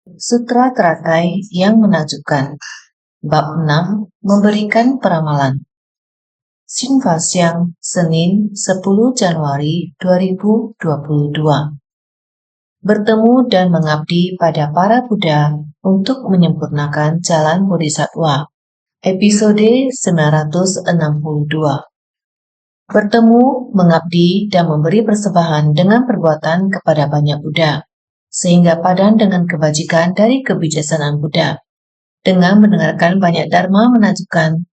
Sutra Teratai yang Menakjubkan. Bab 6. Memberikan Peramalan. Xinfa Senin 10 Januari 2022. Bertemu dan mengabdi pada para Buddha untuk menyempurnakan jalan Bodhisattva. Episode 962. Bertemu, mengabdi, dan memberi persembahan dengan perbuatan kepada banyak Buddha, sehingga padan dengan kebajikan dari kebijaksanaan Buddha. Dengan mendengarkan banyak dharma menakjubkan,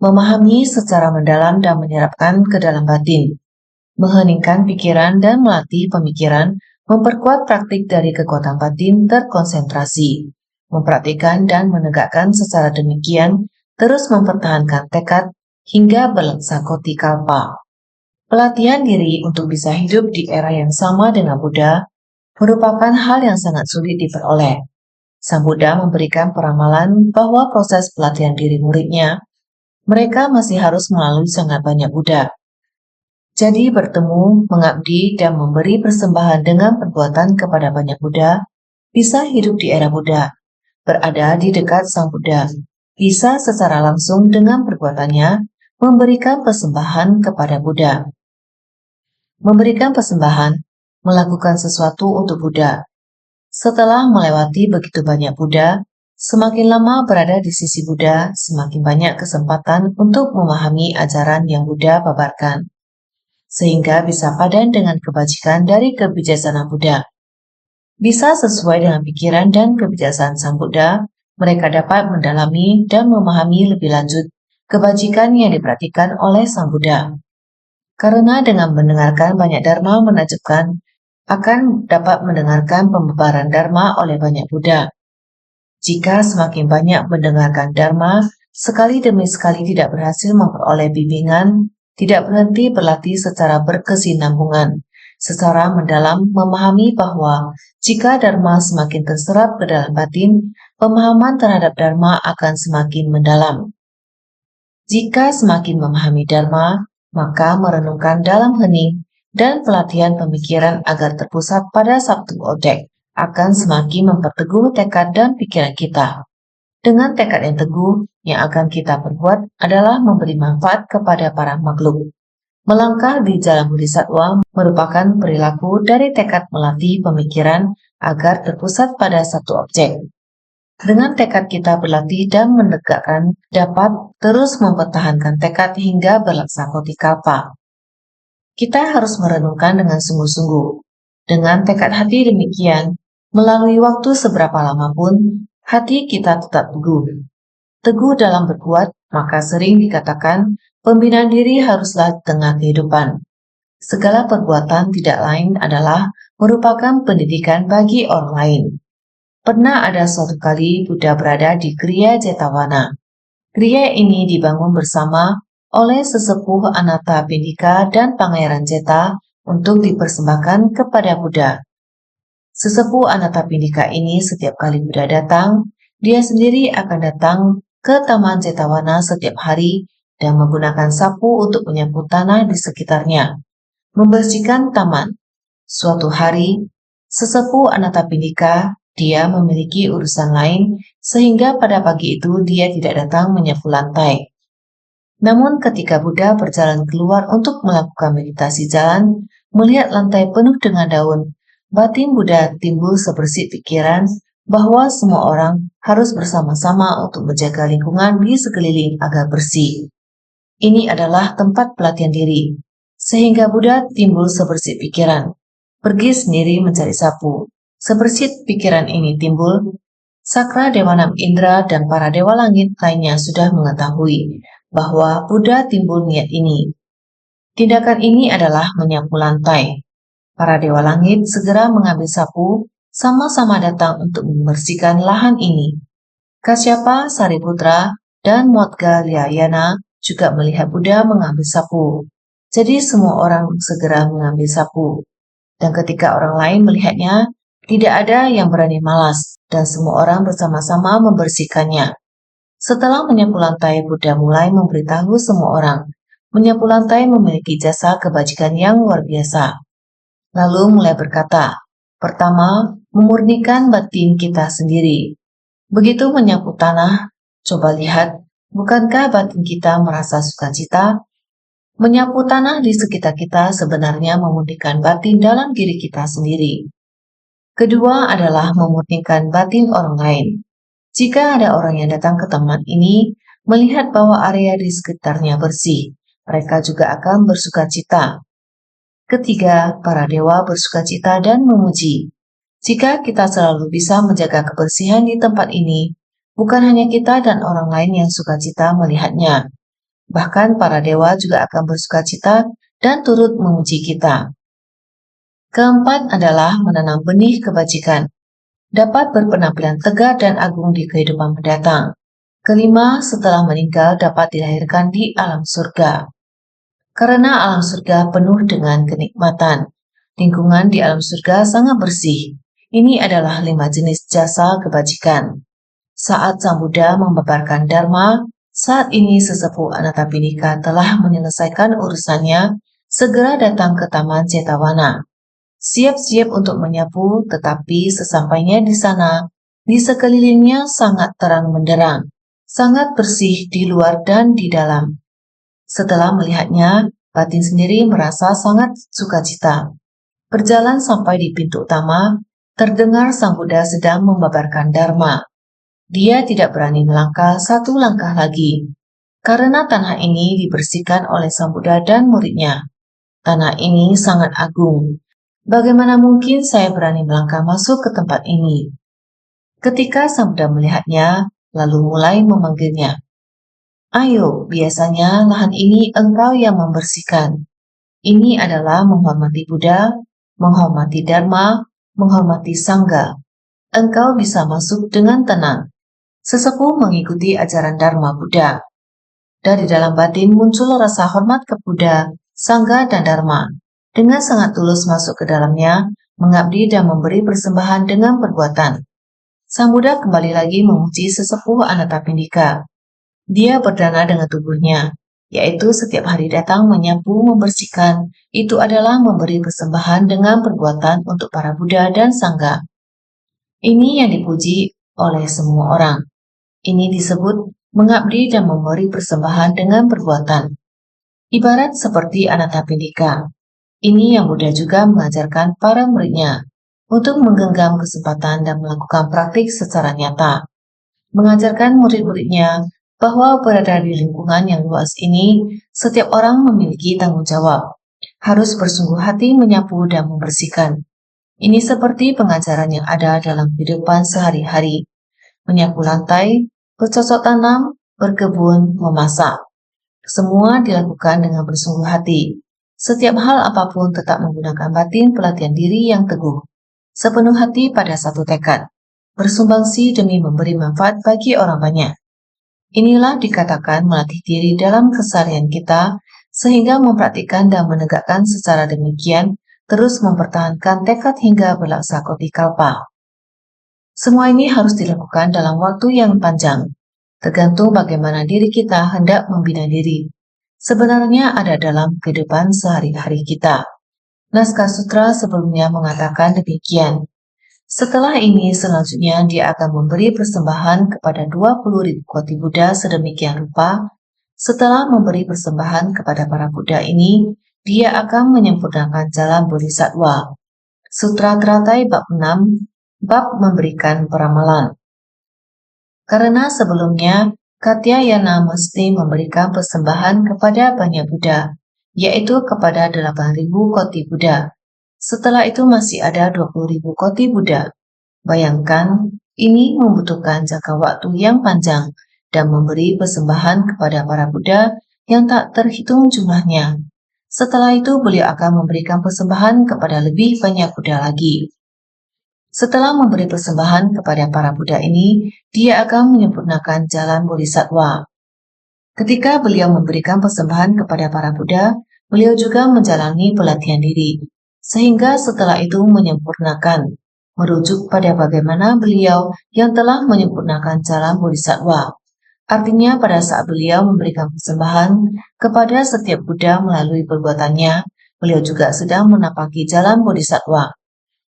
memahami secara mendalam dan menyerapkan ke dalam batin, mengheningkan pikiran dan melatih pemikiran, memperkuat praktik dari kekuatan batin terkonsentrasi, mempraktikkan dan menegakkan secara demikian, terus mempertahankan tekad hingga berlaksakoti kalpa. Pelatihan diri untuk bisa hidup di era yang sama dengan Buddha merupakan hal yang sangat sulit diperoleh. Sang Buddha memberikan peramalan bahwa proses pelatihan diri muridnya, mereka masih harus melalui sangat banyak Buddha. Jadi bertemu, mengabdi, dan memberi persembahan dengan perbuatan kepada banyak Buddha, bisa hidup di era Buddha, berada di dekat Sang Buddha, bisa secara langsung dengan perbuatannya memberikan persembahan kepada Buddha. Memberikan persembahan, melakukan sesuatu untuk Buddha. Setelah melewati begitu banyak Buddha, semakin lama berada di sisi Buddha, semakin banyak kesempatan untuk memahami ajaran yang Buddha paparkan, sehingga bisa padan dengan kebajikan dari kebijaksanaan Buddha. Bisa sesuai dengan pikiran dan kebijaksanaan Sang Buddha, mereka dapat mendalami dan memahami lebih lanjut kebajikan yang dipraktikkan oleh Sang Buddha. Karena dengan mendengarkan banyak dharma menakjubkan, akan dapat mendengarkan pembebaran dharma oleh banyak Buddha. Jika semakin banyak mendengarkan dharma, sekali demi sekali tidak berhasil memperoleh bimbingan, tidak berhenti berlatih secara berkesinambungan, secara mendalam memahami bahwa jika dharma semakin terserap ke dalam batin, pemahaman terhadap dharma akan semakin mendalam. Jika semakin memahami dharma, maka merenungkan dalam hening dan pelatihan pemikiran agar terpusat pada satu objek akan semakin memperteguh tekad dan pikiran kita. Dengan tekad yang teguh, yang akan kita perbuat adalah memberi manfaat kepada para makhluk. Melangkah di jalan Bodhisattva merupakan perilaku dari tekad melatih pemikiran agar terpusat pada satu objek. Dengan tekad kita berlatih dan menegakkan, dapat terus mempertahankan tekad hingga berlaksakoti kalpa. Kita harus merenungkan dengan sungguh-sungguh. Dengan tekad hati demikian, melalui waktu seberapa lama pun, hati kita tetap teguh. Teguh dalam berbuat, maka sering dikatakan, pembinaan diri haruslah di tengah kehidupan. Segala perbuatan tidak lain adalah merupakan pendidikan bagi orang lain. Pernah ada suatu kali Buddha berada di Kriya Jetavana. Kriya ini dibangun bersama oleh sesepuh Anathapindika dan Pangeran Jeta untuk dipersembahkan kepada Buddha. Sesepuh Anathapindika ini setiap kali Buddha datang, dia sendiri akan datang ke Taman Jetavana setiap hari dan menggunakan sapu untuk menyapu tanah di sekitarnya, membersihkan taman. Suatu hari, sesepuh Anathapindika, dia memiliki urusan lain sehingga pada pagi itu dia tidak datang menyapu lantai. Namun ketika Buddha berjalan keluar untuk melakukan meditasi jalan, melihat lantai penuh dengan daun, batin Buddha timbul sebersih pikiran bahwa semua orang harus bersama-sama untuk menjaga lingkungan di sekeliling agar bersih. Ini adalah tempat pelatihan diri, sehingga Buddha timbul sebersih pikiran. Pergi sendiri mencari sapu. Sebersih pikiran ini timbul, Sakra Dewa Enam Indra dan para dewa langit lainnya sudah mengetahui bahwa Buddha timbul niat ini. Tindakan ini adalah menyapu lantai. Para dewa langit segera mengambil sapu, sama-sama datang untuk membersihkan lahan ini. Kasyapa, Sariputra, dan Moggalleyana juga melihat Buddha mengambil sapu. Jadi semua orang segera mengambil sapu. Dan ketika orang lain melihatnya, tidak ada yang berani malas, dan semua orang bersama-sama membersihkannya. Setelah menyapu lantai, Buddha mulai memberitahu semua orang, menyapu lantai memiliki jasa kebajikan yang luar biasa. Lalu mulai berkata, Pertama, memurnikan batin kita sendiri. Begitu menyapu tanah, coba lihat, bukankah batin kita merasa sukacita? Menyapu tanah di sekitar kita sebenarnya memurnikan batin dalam diri kita sendiri. Kedua adalah memurnikan batin orang lain. Jika ada orang yang datang ke taman ini, melihat bahwa area di sekitarnya bersih, mereka juga akan bersukacita. Ketiga, para dewa bersukacita dan memuji. Jika kita selalu bisa menjaga kebersihan di tempat ini, bukan hanya kita dan orang lain yang sukacita melihatnya, bahkan para dewa juga akan bersukacita dan turut memuji kita. Keempat adalah menanam benih kebajikan, dapat berpenampilan tegar dan agung di kehidupan mendatang. Kelima, setelah meninggal dapat dilahirkan di alam surga. Karena alam surga penuh dengan kenikmatan, lingkungan di alam surga sangat bersih. Ini adalah 5 jenis jasa kebajikan. Saat Sang Buddha membabarkan Dharma, saat ini sesepuh Anathapindika telah menyelesaikan urusannya, segera datang ke Taman Jetavana. Siap-siap untuk menyapu, tetapi sesampainya di sana, di sekelilingnya sangat terang benderang, sangat bersih di luar dan di dalam. Setelah melihatnya, batin sendiri merasa sangat sukacita. Berjalan sampai di pintu utama, terdengar Sang Buddha sedang membabarkan Dharma. Dia tidak berani melangkah satu langkah lagi, karena tanah ini dibersihkan oleh Sang Buddha dan muridnya. Tanah ini sangat agung. Bagaimana mungkin saya berani melangkah masuk ke tempat ini? Ketika Sang Buddha melihatnya, lalu mulai memanggilnya. Ayo, biasanya lahan ini engkau yang membersihkan. Ini adalah menghormati Buddha, menghormati Dharma, menghormati Sangha. Engkau bisa masuk dengan tenang. Sesepuh mengikuti ajaran Dharma Buddha. Dari dalam batin muncul rasa hormat ke Buddha, Sangha, dan Dharma. Dengan sangat tulus masuk ke dalamnya, mengabdi dan memberi persembahan dengan perbuatan. Sang Buddha kembali lagi memuji sesepuh Anathapindika. Dia berdana dengan tubuhnya, yaitu setiap hari datang menyapu, membersihkan. Itu adalah memberi persembahan dengan perbuatan untuk para Buddha dan Sangha. Ini yang dipuji oleh semua orang. Ini disebut mengabdi dan memberi persembahan dengan perbuatan. Ibarat seperti Anathapindika. Ini yang Buddha juga mengajarkan para muridnya untuk menggenggam kesempatan dan melakukan praktik secara nyata. Mengajarkan murid-muridnya bahwa berada di lingkungan yang luas ini, setiap orang memiliki tanggung jawab, harus bersungguh hati menyapu dan membersihkan. Ini seperti pengajaran yang ada dalam kehidupan sehari-hari, menyapu lantai, bercocok tanam, berkebun, memasak. Semua dilakukan dengan bersungguh hati. Setiap hal apapun tetap menggunakan batin pelatihan diri yang teguh, sepenuh hati pada satu tekad, bersumbangsi demi memberi manfaat bagi orang banyak. Inilah dikatakan melatih diri dalam keseharian kita, sehingga mempraktikkan dan menegakkan secara demikian, terus mempertahankan tekad hingga berlaksa koti kalpa. Semua ini harus dilakukan dalam waktu yang panjang, tergantung bagaimana diri kita hendak membina diri. Sebenarnya ada dalam kehidupan sehari-hari kita. Naskah sutra sebelumnya mengatakan demikian. Setelah ini, selanjutnya dia akan memberi persembahan kepada 20.000 koti Buddha sedemikian rupa. Setelah memberi persembahan kepada para Buddha ini, dia akan menyempurnakan jalan Bodhisattva. Sutra Teratai bab 6, bab memberikan peramalan. Karena sebelumnya, Katyayana mesti memberikan persembahan kepada banyak Buddha, yaitu kepada 8.000 koti Buddha. Setelah itu masih ada 20.000 koti Buddha. Bayangkan, ini membutuhkan jangka waktu yang panjang dan memberi persembahan kepada para Buddha yang tak terhitung jumlahnya. Setelah itu beliau akan memberikan persembahan kepada lebih banyak Buddha lagi. Setelah memberi persembahan kepada para Buddha ini, dia akan menyempurnakan jalan Bodhisattva. Ketika beliau memberikan persembahan kepada para Buddha, beliau juga menjalani pelatihan diri, sehingga setelah itu menyempurnakan, merujuk pada bagaimana beliau yang telah menyempurnakan jalan Bodhisattva. Artinya pada saat beliau memberikan persembahan kepada setiap Buddha melalui perbuatannya, beliau juga sedang menapaki jalan Bodhisattva.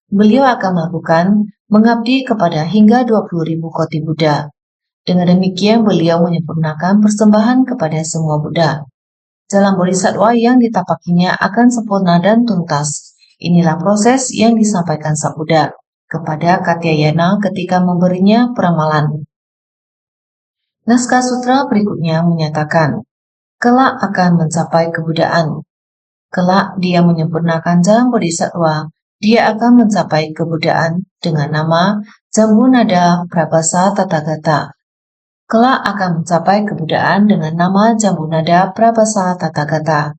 Beliau akan melakukan mengabdi kepada hingga 20.000 koti Buddha. Dengan demikian beliau menyempurnakan persembahan kepada semua Buddha. Jalan Bodhisattva yang ditapakinya akan sempurna dan tuntas. Inilah proses yang disampaikan Sang Buddha kepada Katyayana ketika memberinya peramalan. Naskah sutra berikutnya menyatakan, kelak akan mencapai kebudaan. Kelak dia menyempurnakan jalan Bodhisattva, dia akan mencapai kebudaan dengan nama Jambunada Prabhasa Tathagata. Kelak akan mencapai kebudaan dengan nama Jambunada Prabhasa Tathagata.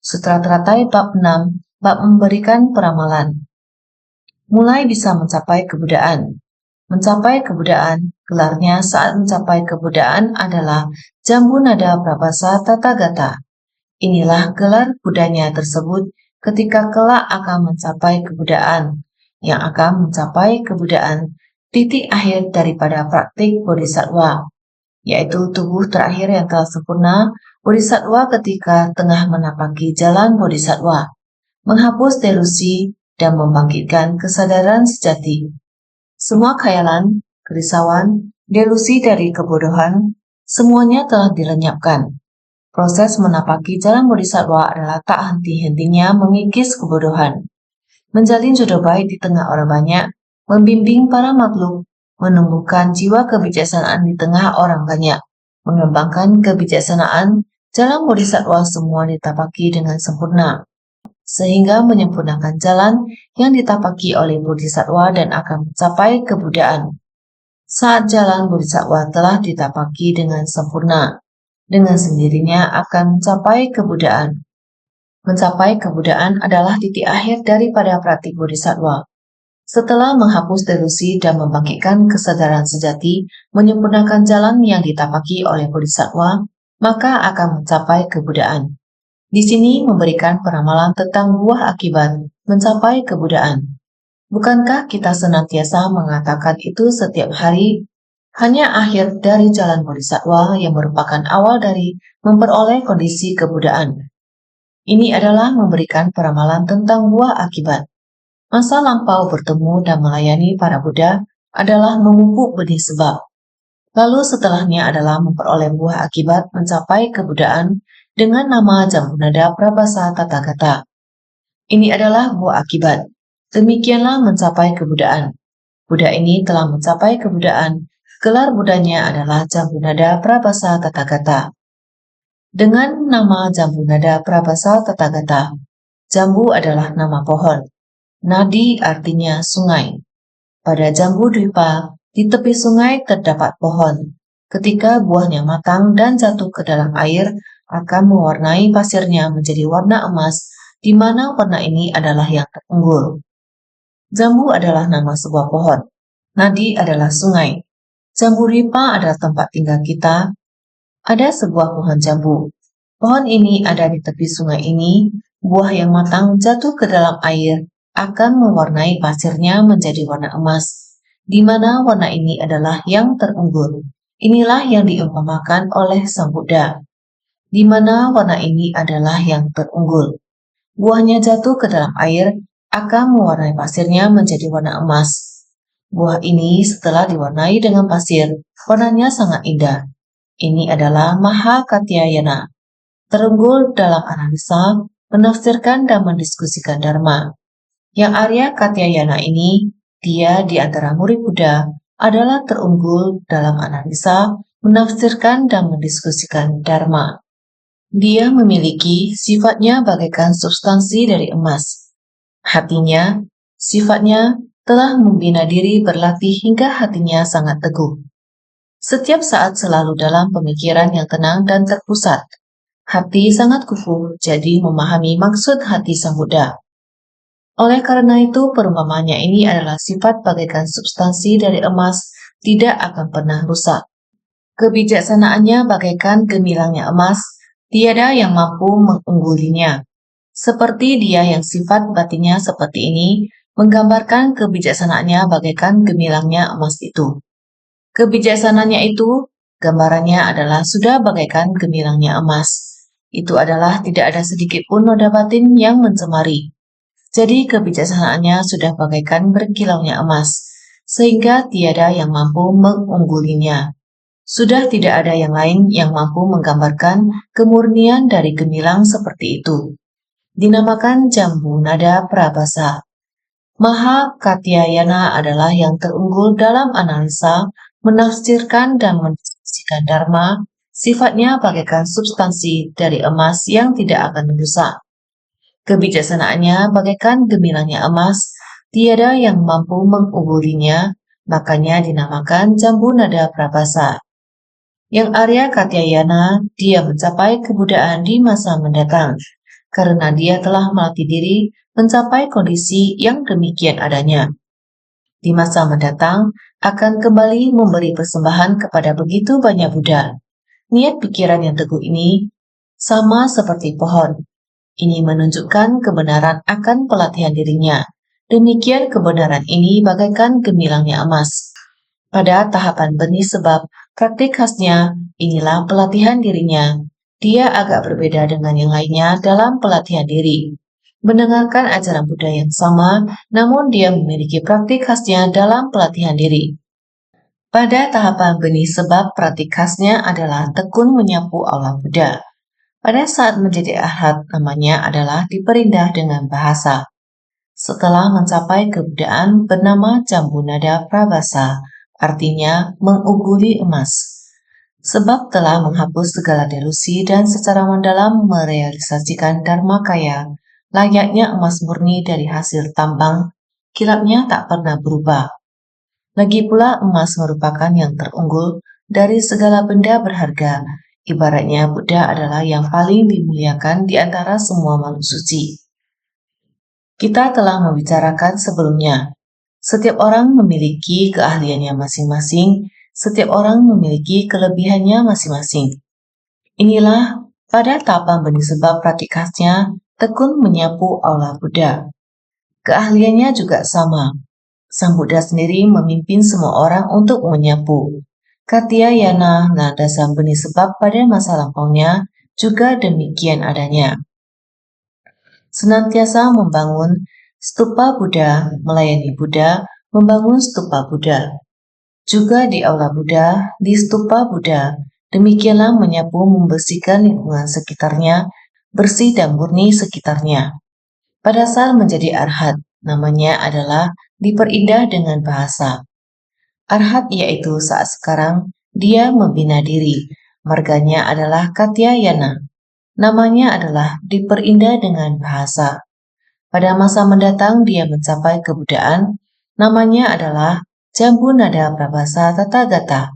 Sutra Teratai bab 6, bab memberikan peramalan. Mulai bisa mencapai kebudaan. Mencapai kebudaan, gelarnya saat mencapai kebudaan adalah Jambunada Prabhasa Tathagata. Inilah gelar Budanya tersebut ketika kelak akan mencapai kebudaan, yang akan mencapai kebudaan, titik akhir daripada praktik Bodhisattva, yaitu tubuh terakhir yang telah sempurna Bodhisattva ketika tengah menapaki jalan Bodhisattva, menghapus delusi dan membangkitkan kesadaran sejati. Semua khayalan, kerisauan, delusi dari kebodohan, semuanya telah dilenyapkan. Proses menapaki jalan Bodhisattva adalah tak henti-hentinya mengikis kebodohan, menjalin jodoh baik di tengah orang banyak, membimbing para makhluk, menumbuhkan jiwa kebijaksanaan di tengah orang banyak, mengembangkan kebijaksanaan, jalan Bodhisattva semua ditapaki dengan sempurna, sehingga menyempurnakan jalan yang ditapaki oleh Bodhisattva dan akan mencapai kebudaan. Saat jalan Bodhisattva telah ditapaki dengan sempurna, dengan sendirinya akan mencapai kebudaan. Mencapai kebudaan adalah titik akhir daripada praktik Bodhisattva. Setelah menghapus delusi dan membangkitkan kesadaran sejati, menyempurnakan jalan yang ditapaki oleh Bodhisattva, maka akan mencapai kebudaan. Di sini memberikan peramalan tentang buah akibat mencapai kebudaan. Bukankah kita senantiasa mengatakan itu setiap hari? Hanya akhir dari jalan Bodhisattva yang merupakan awal dari memperoleh kondisi kebudaan. Ini adalah memberikan peramalan tentang buah akibat. Masa lampau bertemu dan melayani para Buddha adalah memupuk benih sebab. Lalu setelahnya adalah memperoleh buah akibat mencapai kebudaan dengan nama Jambunada Prabhasa Tathagata. Ini adalah buah akibat. Demikianlah mencapai kebudaan. Buddha ini telah mencapai kebudaan. Gelar Budanya adalah Jambunada Prabhasa Tathagata. Dengan nama Jambunada Prabhasa Tathagata, jambu adalah nama pohon. Nadi artinya sungai. Pada Jambu Dwipa, di tepi sungai terdapat pohon. Ketika buahnya matang dan jatuh ke dalam air, akan mewarnai pasirnya menjadi warna emas, di mana warna ini adalah yang terunggul. Jambu adalah nama sebuah pohon. Nadi adalah sungai. Jambu Dwipa adalah tempat tinggal kita. Ada sebuah pohon jambu. Pohon ini ada di tepi sungai ini. Buah yang matang jatuh ke dalam air akan mewarnai pasirnya menjadi warna emas, di mana warna ini adalah yang terunggul. Inilah yang diumpamakan oleh Sang Buddha, di mana warna ini adalah yang terunggul. Buahnya jatuh ke dalam air akan mewarnai pasirnya menjadi warna emas. Buah ini setelah diwarnai dengan pasir, warnanya sangat indah. Ini adalah Maha Katyayana, terunggul dalam analisa, menafsirkan dan mendiskusikan Dharma. Yang Arya Katyayana ini, dia di antara murid Buddha, adalah terunggul dalam analisa, menafsirkan dan mendiskusikan Dharma. Dia memiliki sifatnya bagaikan substansi dari emas. Hatinya, sifatnya telah membina diri berlatih hingga hatinya sangat teguh. Setiap saat selalu dalam pemikiran yang tenang dan terpusat. Hati sangat kukuh, jadi memahami maksud hati Sang Buddha. Oleh karena itu, perumpamaannya ini adalah sifat bagaikan substansi dari emas, tidak akan pernah rusak. Kebijaksanaannya bagaikan gemilangnya emas, tiada yang mampu mengunggulinya. Seperti dia yang sifat batinnya seperti ini, menggambarkan kebijaksanaannya bagaikan gemilangnya emas itu. Kebijaksanaannya itu, gambarannya adalah sudah bagaikan gemilangnya emas. Itu adalah tidak ada sedikit pun noda batin yang mencemari. Jadi kebijaksanaannya sudah bagaikan berkilaunya emas, sehingga tiada yang mampu mengunggulinya. Sudah tidak ada yang lain yang mampu menggambarkan kemurnian dari gemilang seperti itu. Dinamakan jambu nada prabasa. Maha Katyayana adalah yang terunggul dalam analisa, menafsirkan dan mendiskusikan dharma, sifatnya bagaikan substansi dari emas yang tidak akan rusak. Kebijaksanaannya bagaikan gemilangnya emas, tiada yang mampu mengunggulinya, makanya dinamakan jambu nada prabasa. Yang Arya Katyayana, dia mencapai kebudayaan di masa mendatang, karena dia telah melatih diri mencapai kondisi yang demikian adanya. Di masa mendatang, akan kembali memberi persembahan kepada begitu banyak Buddha. Niat pikiran yang teguh ini sama seperti pohon. Ini menunjukkan kebenaran akan pelatihan dirinya. Demikian kebenaran ini bagaikan gemilangnya emas. Pada tahapan benih sebab praktik khasnya, inilah pelatihan dirinya. Dia agak berbeda dengan yang lainnya dalam pelatihan diri. Mendengarkan ajaran Buddha yang sama, namun dia memiliki praktik khasnya dalam pelatihan diri. Pada tahapan benih sebab praktik khasnya adalah tekun menyapu aula Buddha. Pada saat menjadi arhat, namanya adalah diperindah dengan bahasa. Setelah mencapai kebudayaan bernama jambu nada prabasa, artinya mengungguli emas. Sebab telah menghapus segala delusi dan secara mendalam merealisasikan dharma kaya, layaknya emas murni dari hasil tambang, kilapnya tak pernah berubah. Lagi pula emas merupakan yang terunggul dari segala benda berharga, ibaratnya Buddha adalah yang paling dimuliakan di antara semua makhluk suci. Kita telah membicarakan sebelumnya. Setiap orang memiliki keahliannya masing-masing, setiap orang memiliki kelebihannya masing-masing. Inilah pada tahapan benih sebab praktik khasnya tekun menyapu aula Buddha. Keahliannya juga sama. Sang Buddha sendiri memimpin semua orang untuk menyapu. Katyayana nada sang benih sebab pada masa lampaunya juga demikian adanya. Senantiasa membangun stupa Buddha, melayani Buddha, membangun stupa Buddha. Juga di aula Buddha, di stupa Buddha, demikianlah menyapu membersihkan lingkungan sekitarnya, bersih dan murni sekitarnya. Pada saat menjadi arhat, namanya adalah diperindah dengan bahasa. Arhat yaitu saat sekarang dia membina diri, marganya adalah Katyayana. Namanya adalah diperindah dengan bahasa. Pada masa mendatang dia mencapai kebudayaan, namanya adalah jambu nada prabasa tathagata.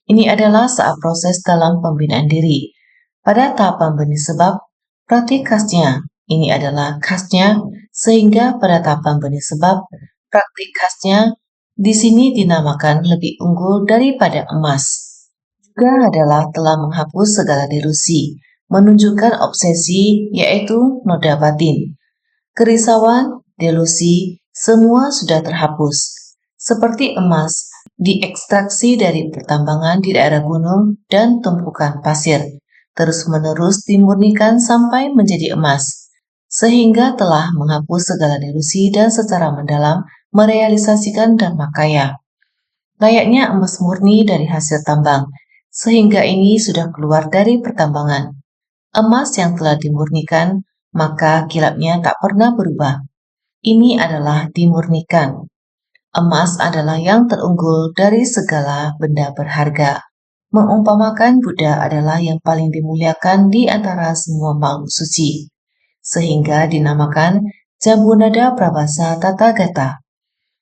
Ini adalah saat proses dalam pembinaan diri. Pada tahapan benih sebab, praktik khasnya, ini adalah khasnya, sehingga pada tahapan benih sebab, praktik khasnya di sini dinamakan lebih unggul daripada emas. Juga adalah telah menghapus segala delusi, menunjukkan obsesi yaitu noda batin. Kerisauan, delusi, semua sudah terhapus. Seperti emas, diekstraksi dari pertambangan di daerah gunung dan tumpukan pasir, terus-menerus dimurnikan sampai menjadi emas, sehingga telah menghapus segala delusi dan secara mendalam merealisasikan dharma kaya. Layaknya emas murni dari hasil tambang, sehingga ini sudah keluar dari pertambangan. Emas yang telah dimurnikan, maka kilapnya tak pernah berubah. Ini adalah dimurnikan. Emas adalah yang terunggul dari segala benda berharga. Mengumpamakan Buddha adalah yang paling dimuliakan di antara semua makhluk suci, sehingga dinamakan jambu nada prabasa tathagata.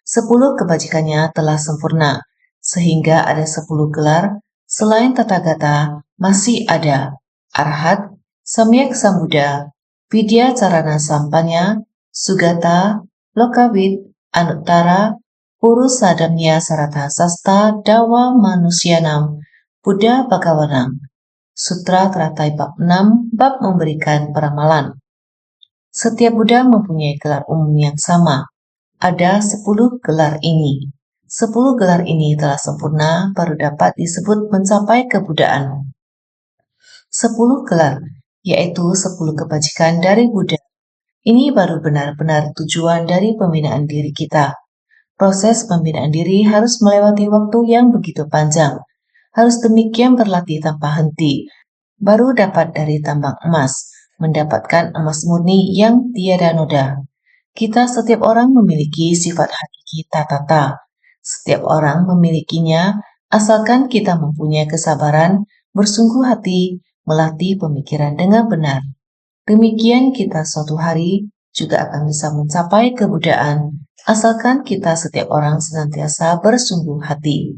10 kebajikannya telah sempurna, sehingga ada 10 gelar. Selain tathagata masih ada arhat, samyak sambuddha, vidya carana sampanya, sugata, lokawit, anuttara, purusadamya sarata sasta, dawa manusyanam, Buddha Bhagawanam. Sutra Teratai bab 6, bab memberikan peramalan. Setiap Buddha mempunyai gelar umum yang sama. Ada 10 gelar ini. 10 gelar ini telah sempurna baru dapat disebut mencapai kebudayaan. 10 gelar, yaitu 10 kebajikan dari Buddha. Ini baru benar-benar tujuan dari pembinaan diri kita. Proses pembinaan diri harus melewati waktu yang begitu panjang. Harus demikian berlatih tanpa henti. Baru dapat dari tambang emas, mendapatkan emas murni yang tiada noda. Kita setiap orang memiliki sifat hakiki tatata. Setiap orang memilikinya, asalkan kita mempunyai kesabaran, bersungguh hati, melatih pemikiran dengan benar. Demikian kita suatu hari juga akan bisa mencapai kebudayaan, asalkan kita setiap orang senantiasa bersungguh hati.